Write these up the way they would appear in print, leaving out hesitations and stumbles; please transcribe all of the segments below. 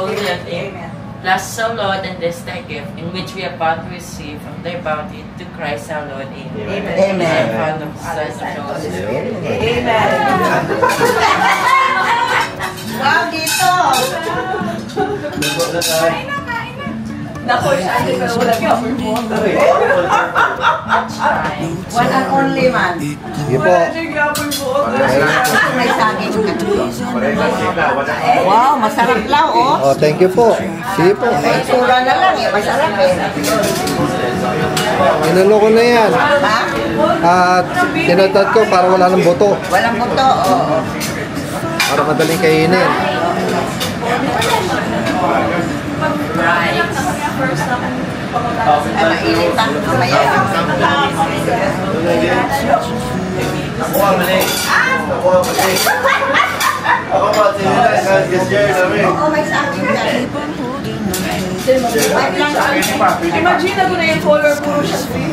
holy and amen. Bless, O Lord, and this thy gift, in which we are about to receive from thy bounty, to Christ our Lord. Amen. Amen. Amen. Amen. Wow, dito! Nako, siya, pero wala ka one and only man. Sige po. May saging ka. Wow, masarap lang, oh. Oh, thank you po. Sige po. May sura na lang, eh. Masarap, eh. Inulo ko na yan. Ha? At tinatad ko para wala ng buto. Walang buto, oo. Para madaling kainin. Mainit ang mamaya. Ako ang mali. Ako pa, sinila, nag-share namin. Oo, may saging ka. Imagine na ko na yung color, puro siya green.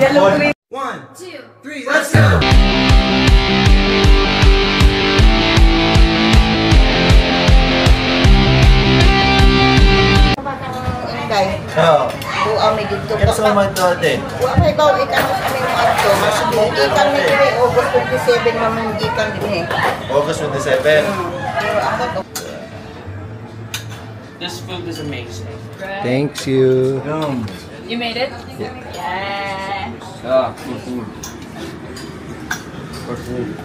Yellow green. 1, 2, 3, let's go! Oo. Buang may dito. Ito sa mga ito ate. Buang may ikaw, ikan mo kami mo ato. Ikan ni Kiri, August 27 naman ikan din eh. August 27. Ako to. This food is amazing. Thank you. You made it? Yeah. Yeah. Yeah, for food. For food.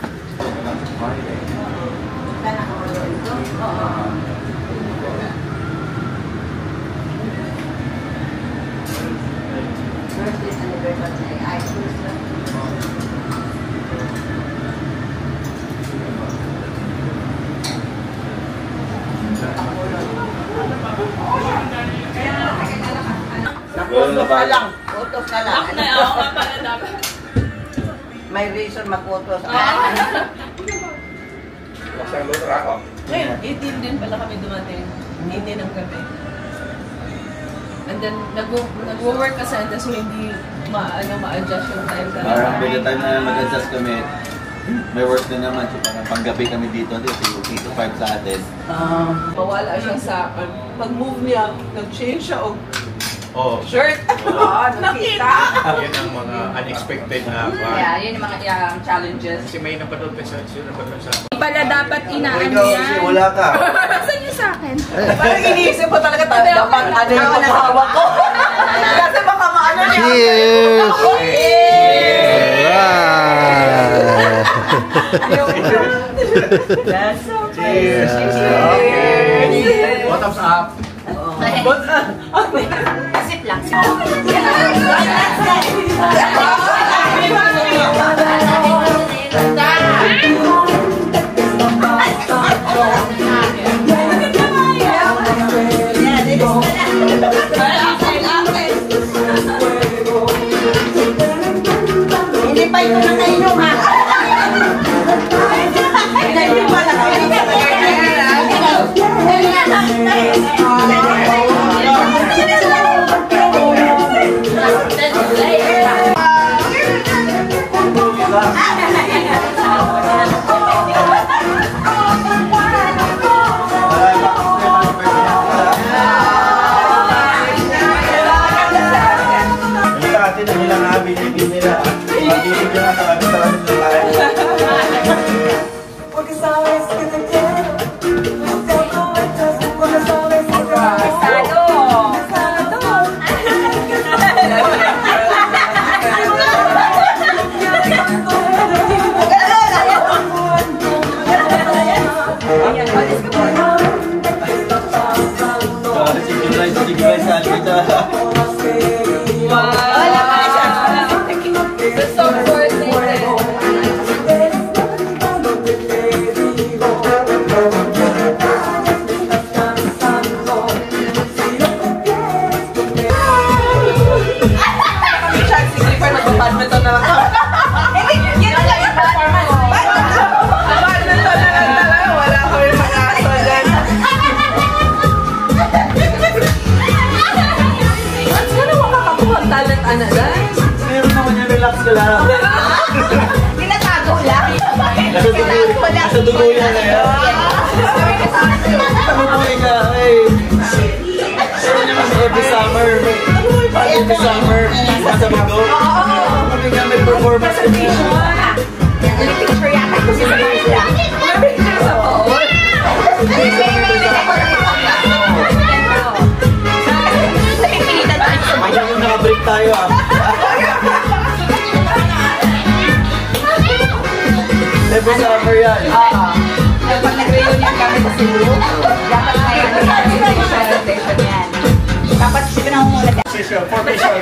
Nakutos ka lang. Kutos ka lang. Oo nga pala dapat. May reason makutos. Ngayon, 18 din pala kami dumating. Hindi ng gabi. And then, nag-work kasi so hindi ma-adjust yung time talaga. Parang by the time na mag-adjust kami, may work na naman. So parang panggabi kami dito. Dito 8 to 5 sa atin. Mawala siya sa pag-move niya, nag-change siya o shirt. Nakita! Yan ang mga unexpected na Yeah, yun yung mga challenges. kasi may napanood pa sa Hindi pala dapat inaan Ikaw kasi yan. wala ka. Saan yung sa akin? Parang iniisip ko talaga dapat ano yung hawak ko. Kasi baka maano niya. Cheers! That's okay. Cheers! Bottoms up! Sip lang. Hindi pa ito nakainom ha. Hindi pa Happy summer. Sa bago. Kami nga may performance. Picture yata ko sa kanila. Picture sa pool. Hanggang naka-break tayo ah. Happy summer yan. Pag nag-reunion kami sa Cebu, dapat may celebration yan. Dapat sila na umulat. For official.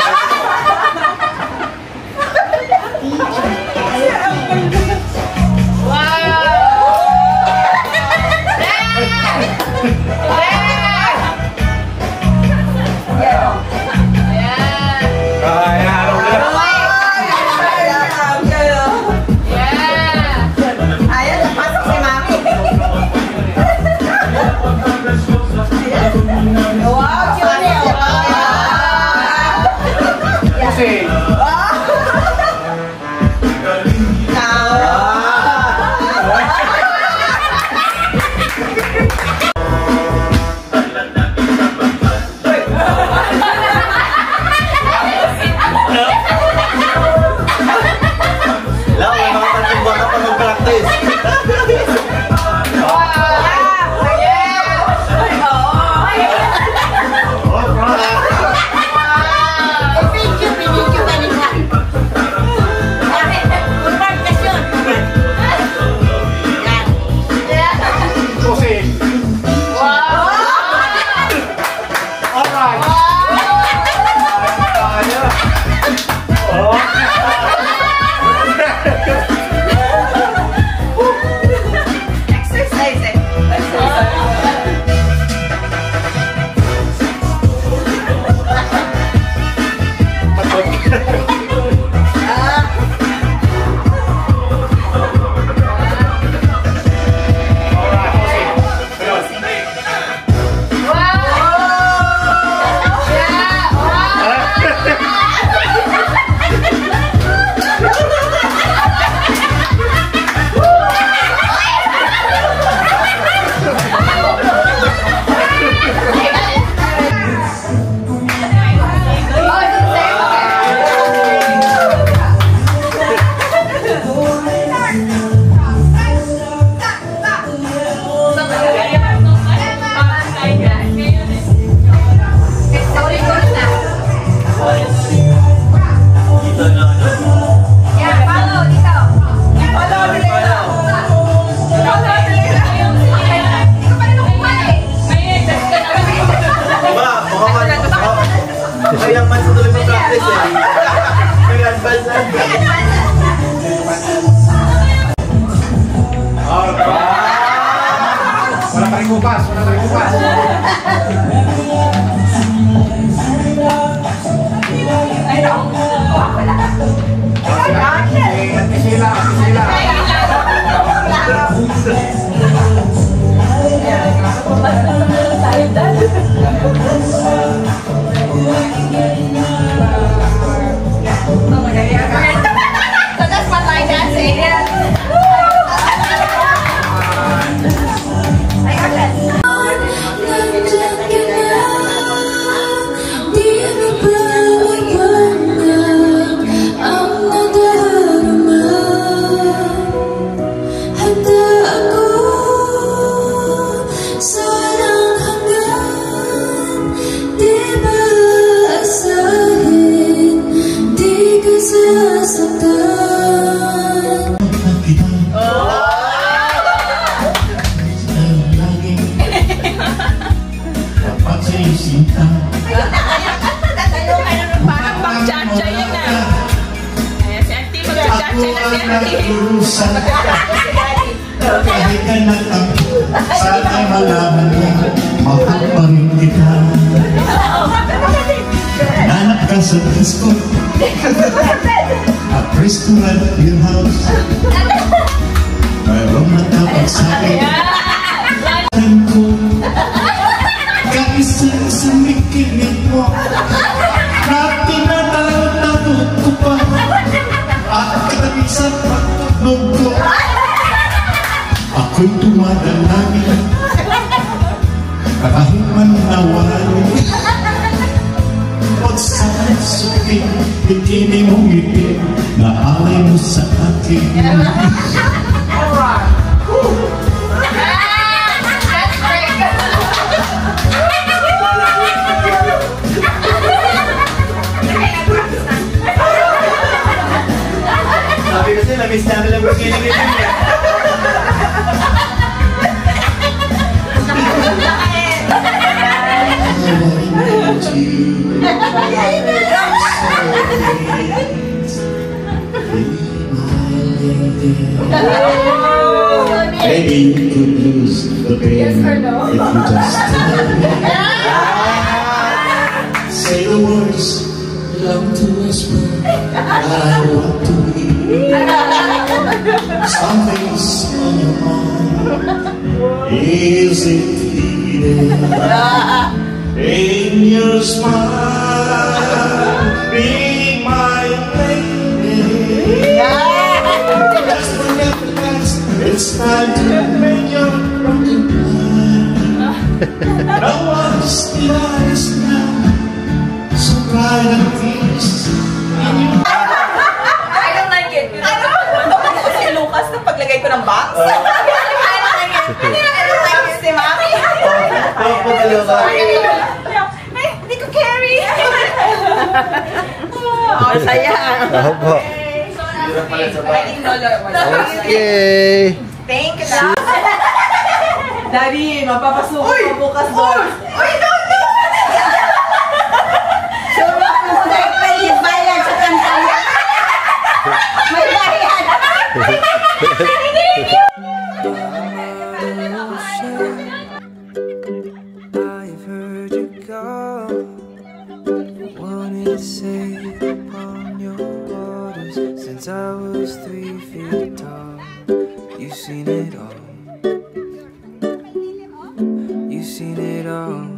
Kahit ka nagtampo, sana malaman mo, mahal pa rin kita. Nanap ka sa disco, at restaurant your house. Mayroong nakapagsabi, ko, kaisa-isang mikinig mo, na tinatawag ko pa, at katabisan pagtunog ko. Ako'y tumadalangin kahit man nawalay. Pagsalas akin, bikini mong ngiti na alay mo sa akin. Sabi kasi, na-miss namin lang bikini ngayon. Maybe you could lose the pain if you just say the words you love to whisper that I want to hear. Something's on your mind. Is it hidden in your smile? Be my lady. Let's forget the past. It's time to make your broken plan. No one's denies now. So cry the tears. I don't like it. Ako si Lucas na paglagay ko ng box. I don't like it. I don't like it si Mami. Hindi ko carry. Oh, saya. Opo. Okay. Thank you, Dad. Daddy, mapapasuko ko bukas doon. Uy, don't do it! Sure ako may bayad sa kantang. May bayad. I've heard you call, wanted to sail upon your waters since I was 3 feet tall. You've seen it all. You've seen it all.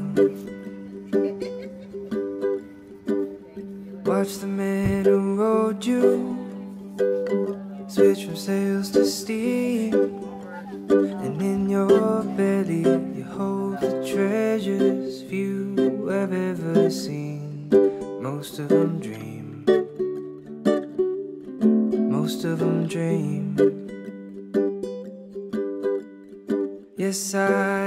Watch the men who rode you switch from sails to steam, and in your belly you hold the treasures few have ever seen. Most of them dream. Most of them dream. Yes, I